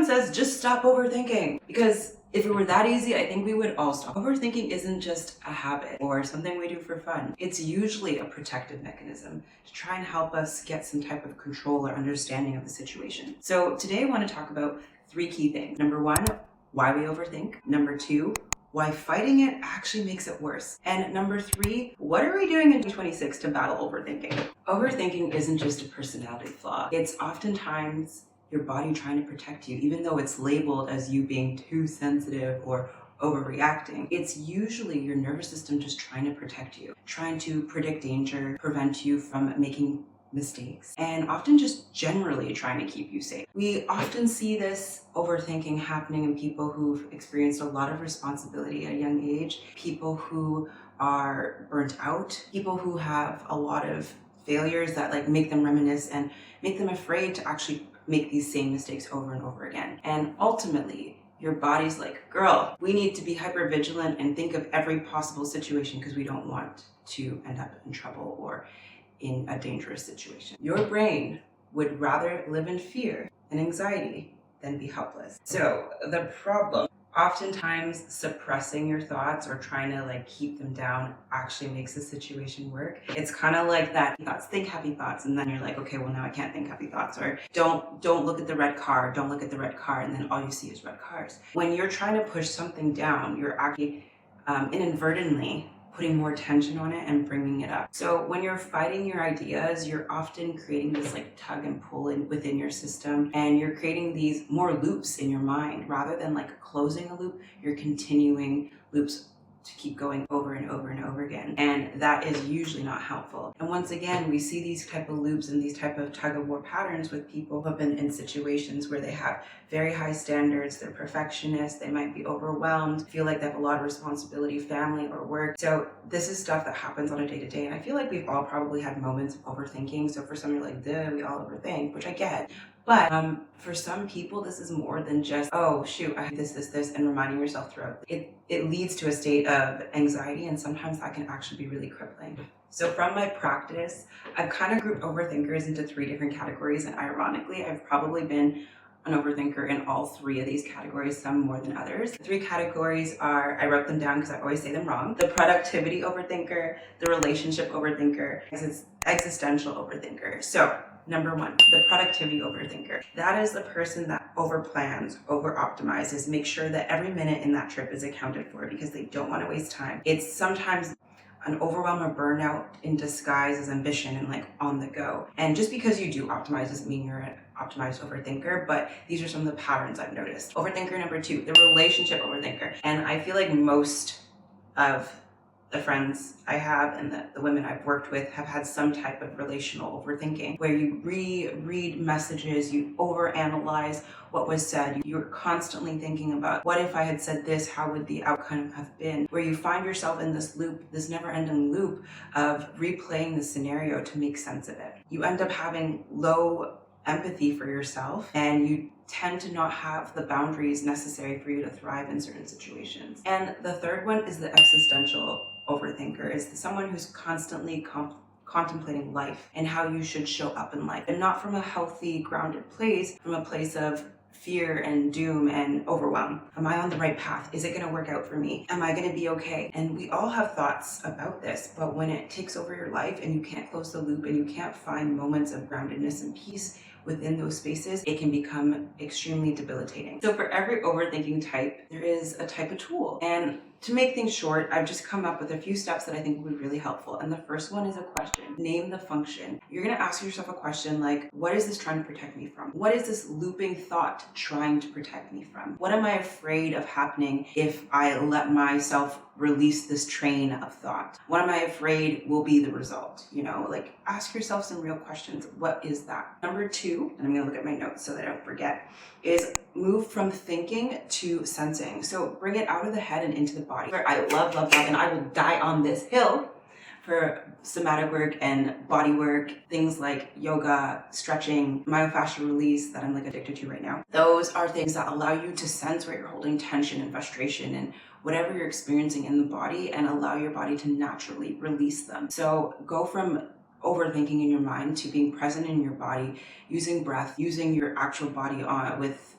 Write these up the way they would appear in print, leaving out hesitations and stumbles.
says just stop overthinking, because if it were that easy, I think we would all stop. Overthinking isn't just a habit or something we do for fun. It's usually a protective mechanism to try and help us get some type of control or understanding of the situation. So today I want to talk about 3 key things. Number 1, why we overthink. Number 2, why fighting it actually makes it worse. And number 3, what are we doing in 2026 to battle overthinking? Overthinking isn't just a personality flaw. It's oftentimes your body trying to protect you, even though it's labeled as you being too sensitive or overreacting. It's usually your nervous system just trying to protect you, trying to predict danger, prevent you from making mistakes, and often just generally trying to keep you safe. We often see this overthinking happening in people who've experienced a lot of responsibility at a young age, people who are burnt out, people who have a lot of failures that make them reminisce and make them afraid to actually make these same mistakes over and over again. And ultimately, your body's like, girl, we need to be hyper vigilant and think of every possible situation because we don't want to end up in trouble or in a dangerous situation. Your brain would rather live in fear and anxiety than be helpless. So the problem, oftentimes suppressing your thoughts or trying to keep them down actually makes the situation work. It's kind of like that thoughts, think happy thoughts, and then you're like, okay, well now I can't think happy thoughts, or don't look at the red car, don't look at the red car, and then all you see is red cars. When you're trying to push something down, you're actually inadvertently putting more tension on it and bringing it up. So when you're fighting your ideas, you're often creating this tug and pull within your system, and you're creating these more loops in your mind. Rather than closing a loop, you're continuing loops to keep going over and over and over again. And that is usually not helpful. And once again, we see these type of loops and these type of tug of war patterns with people who have been in situations where they have very high standards, they're perfectionists, they might be overwhelmed, feel like they have a lot of responsibility, family or work. So this is stuff that happens on a day-to-day. And I feel like we've all probably had moments of overthinking. So for some, you're like, duh, we all overthink, which I get. But for some people, this is more than just, oh, shoot, I have this, and reminding yourself throughout. It leads to a state of anxiety, and sometimes that can actually be really crippling. So from my practice, I've kind of grouped overthinkers into 3 different categories, and ironically, I've probably been an overthinker in all 3 of these categories, some more than others. The 3 categories are, I wrote them down because I always say them wrong: the productivity overthinker, the relationship overthinker, existential overthinker. So number 1, the productivity overthinker. That is the person that overplans, over-optimizes, makes sure that every minute in that trip is accounted for because they don't want to waste time. It's sometimes an overwhelm or burnout in disguise as ambition and on the go. And just because you do optimize doesn't mean you're an optimized overthinker, but these are some of the patterns I've noticed. Overthinker number 2, the relationship overthinker. And I feel like most of the friends I have and the women I've worked with have had some type of relational overthinking, where you reread messages, you overanalyze what was said, you're constantly thinking about, what if I had said this, how would the outcome have been? Where you find yourself in this loop, this never-ending loop of replaying the scenario to make sense of it. You end up having low empathy for yourself, and you tend to not have the boundaries necessary for you to thrive in certain situations. And the third one is the existential overthinker, is someone who's constantly contemplating life and how you should show up in life, and not from a healthy, grounded place, from a place of fear and doom and overwhelm. Am I on the right path? Is it going to work out for me? Am I going to be okay? And we all have thoughts about this, but when it takes over your life and you can't close the loop and you can't find moments of groundedness and peace within those spaces, it can become extremely debilitating. So for every overthinking type, there is a type of tool. And to make things short, I've just come up with a few steps that I think will be really helpful. And the first one is a question. Name the function. You're going to ask yourself a question like, what is this trying to protect me from? What is this looping thought trying to protect me from? What am I afraid of happening if I let myself release this train of thought? What am I afraid will be the result? Ask yourself some real questions. What is that? Number 2, and I'm going to look at my notes so that I don't forget, is move from thinking to sensing. So bring it out of the head and into the body. I love, and I will die on this hill for somatic work and body work, things like yoga, stretching, myofascial release that I'm addicted to right now. Those are things that allow you to sense where you're holding tension and frustration and whatever you're experiencing in the body, and allow your body to naturally release them. So go from overthinking in your mind to being present in your body, using breath, using your actual body with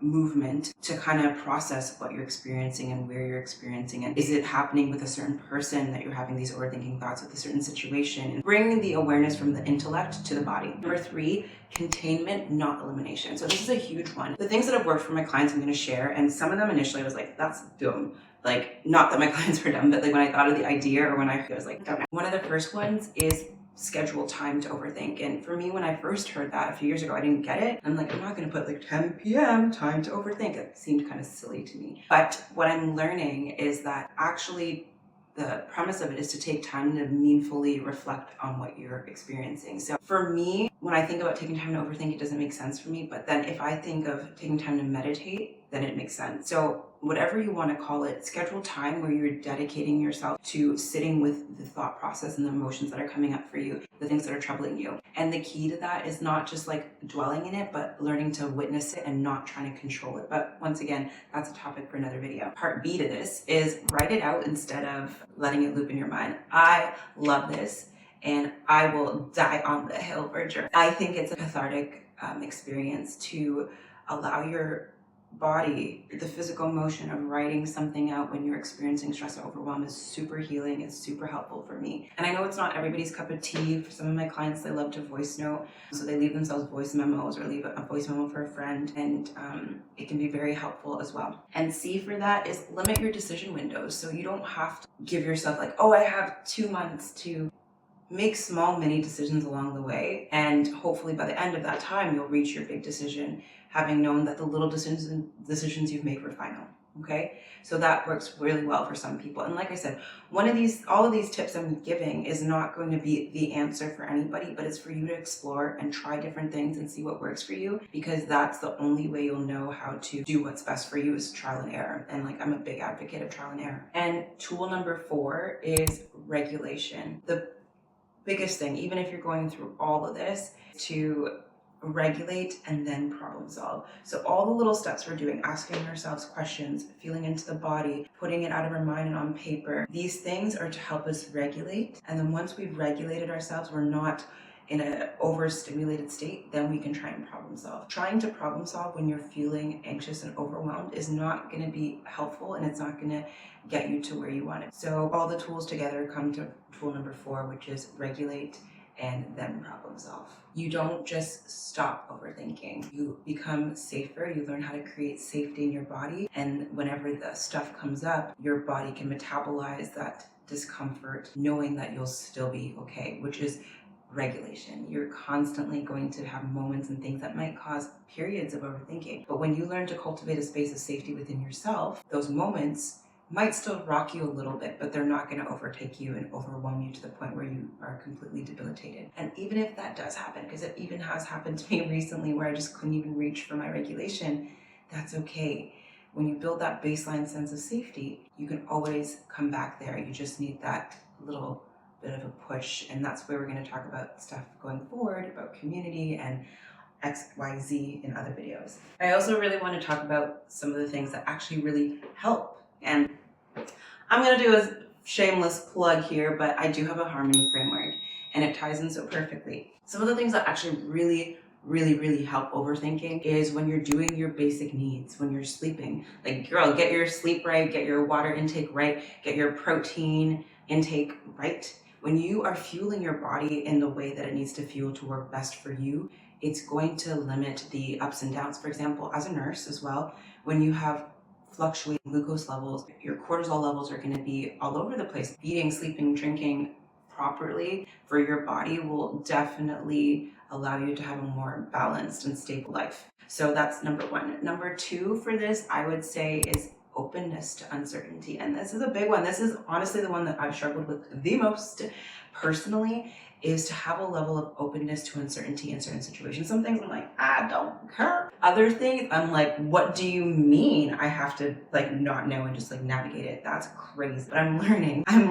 movement to kind of process what you're experiencing and where you're experiencing it. Is it happening with a certain person that you're having these overthinking thoughts with a certain situation? And bring the awareness from the intellect to the body. Number 3, containment, not elimination. So this is a huge one. The things that have worked for my clients I'm going to share, and some of them initially I was like, that's dumb. Like, not that my clients were dumb, but like when I thought of the idea or when I was like, don't know. One of the first ones is schedule time to overthink. And for me, when I first heard that a few years ago, I didn't get it. I'm like, I'm not going to put like 10 p.m. time to overthink. It seemed kind of silly to me. But what I'm learning is that actually the premise of it is to take time to meaningfully reflect on what you're experiencing. So for me, when I think about taking time to overthink, it doesn't make sense for me. But then if I think of taking time to meditate, then it makes sense. So whatever you want to call it, schedule time where you're dedicating yourself to sitting with the thought process and the emotions that are coming up for you, the things that are troubling you. And the key to that is not just like dwelling in it, but learning to witness it and not trying to control it. But once again, that's a topic for another video. Part B to this is write it out instead of letting it loop in your mind. I love this, and I will die on the hill for sure. I think it's a cathartic experience to allow your body, the physical motion of writing something out when you're experiencing stress or overwhelm is super healing. It's super helpful for me. And I know it's not everybody's cup of tea. For some of my clients, they love to voice note. So they leave themselves voice memos or leave a voice memo for a friend. And it can be very helpful as well. And C for that is limit your decision windows. So you don't have to give yourself like, oh, I have 2 months to make small mini decisions along the way. And hopefully by the end of that time, you'll reach your big decision, having known that the little decisions you've made were final. Okay, so that works really well for some people. And like I said, all of these tips I'm giving is not going to be the answer for anybody, but it's for you to explore and try different things and see what works for you, because that's the only way you'll know how to do what's best for you is trial and error. And like, I'm a big advocate of trial and error. And tool number 4 is regulation. The biggest thing, even if you're going through all of this, to regulate and then problem solve. So all the little steps we're doing, asking ourselves questions, feeling into the body, putting it out of our mind and on paper, these things are to help us regulate. And then once we've regulated ourselves, we're not in an overstimulated state, then we can try and problem solve. Trying to problem solve when you're feeling anxious and overwhelmed is not going to be helpful, and it's not going to get you to where you want it. So all the tools together come to tool number 4, which is regulate and then problem solve. You don't just stop overthinking. You become safer. You learn how to create safety in your body. And whenever the stuff comes up, your body can metabolize that discomfort, knowing that you'll still be okay, which is regulation. You're constantly going to have moments and things that might cause periods of overthinking. But when you learn to cultivate a space of safety within yourself, those moments might still rock you a little bit, but they're not going to overtake you and overwhelm you to the point where you are completely debilitated. And even if that does happen, because it even has happened to me recently where I just couldn't even reach for my regulation, that's okay. When you build that baseline sense of safety, you can always come back there. You just need that little bit of a push. And that's where we're going to talk about stuff going forward, about community and XYZ in other videos. I also really want to talk about some of the things that actually really help. And I'm going to do a shameless plug here, but I do have a harmony framework and it ties in so perfectly. Some of the things that actually really help overthinking is when you're doing your basic needs, when you're sleeping. Like, girl, get your sleep right, get your water intake right, get your protein intake right. When you are fueling your body in the way that it needs to fuel to work best for you, it's going to limit the ups and downs. For example, as a nurse as well, when you have fluctuating glucose levels, your cortisol levels are going to be all over the place. Eating, sleeping, drinking properly for your body will definitely allow you to have a more balanced and stable life. So that's number 1. Number 2 for this, I would say, is openness to uncertainty. And this is a big one. This is honestly the one that I've struggled with the most personally, is to have a level of openness to uncertainty in certain situations. Some things I'm like, I don't care. Other things I'm like, what do you mean I have to like not know and just like navigate it? That's crazy. But I'm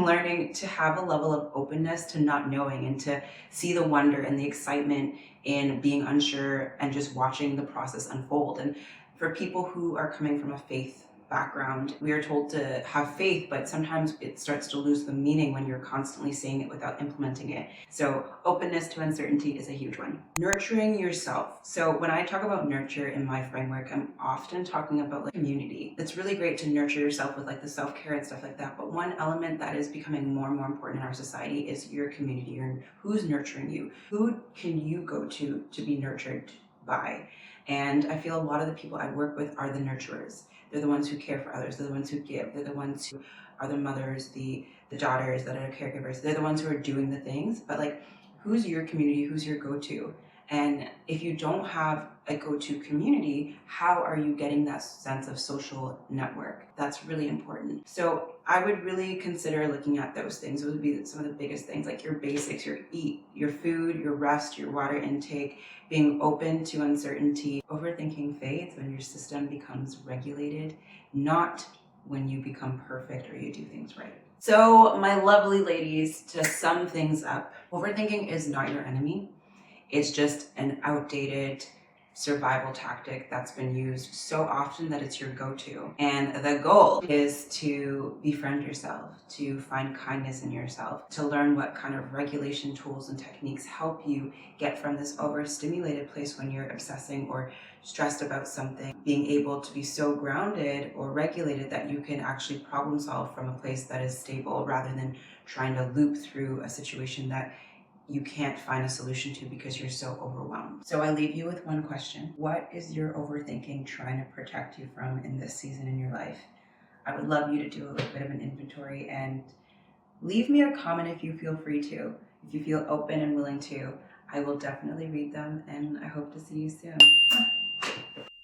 learning to have a level of openness to not knowing and to see the wonder and the excitement in being unsure and just watching the process unfold. And for people who are coming from a faith background. We are told to have faith, but sometimes it starts to lose the meaning when you're constantly saying it without implementing it. So openness to uncertainty is a huge one. Nurturing yourself. So when I talk about nurture in my framework, I'm often talking about like community. It's really great to nurture yourself with like the self-care and stuff like that. But one element that is becoming more and more important in our society is your community, or who's nurturing you. Who can you go to be nurtured by? And I feel a lot of the people I work with are the nurturers. They're the ones who care for others. They're the ones who give. They're the ones who are the mothers, the daughters that are caregivers. They're the ones who are doing the things. But like, who's your community? Who's your go-to? And if you don't have a go-to community, how are you getting that sense of social network? That's really important. So I would really consider looking at those things. Those would be some of the biggest things, like your basics, your eat, your food, your rest, your water intake, being open to uncertainty. Overthinking fades when your system becomes regulated, not when you become perfect or you do things right. So my lovely ladies, to sum things up, overthinking is not your enemy. It's just an outdated survival tactic that's been used so often that it's your go-to. And the goal is to befriend yourself, to find kindness in yourself, to learn what kind of regulation tools and techniques help you get from this overstimulated place when you're obsessing or stressed about something, being able to be so grounded or regulated that you can actually problem solve from a place that is stable rather than trying to loop through a situation that you can't find a solution to because you're so overwhelmed. So I leave you with one question. What is your overthinking trying to protect you from in this season in your life? I would love you to do a little bit of an inventory and leave me a comment if you feel free to. If you feel open and willing to, I will definitely read them, and I hope to see you soon.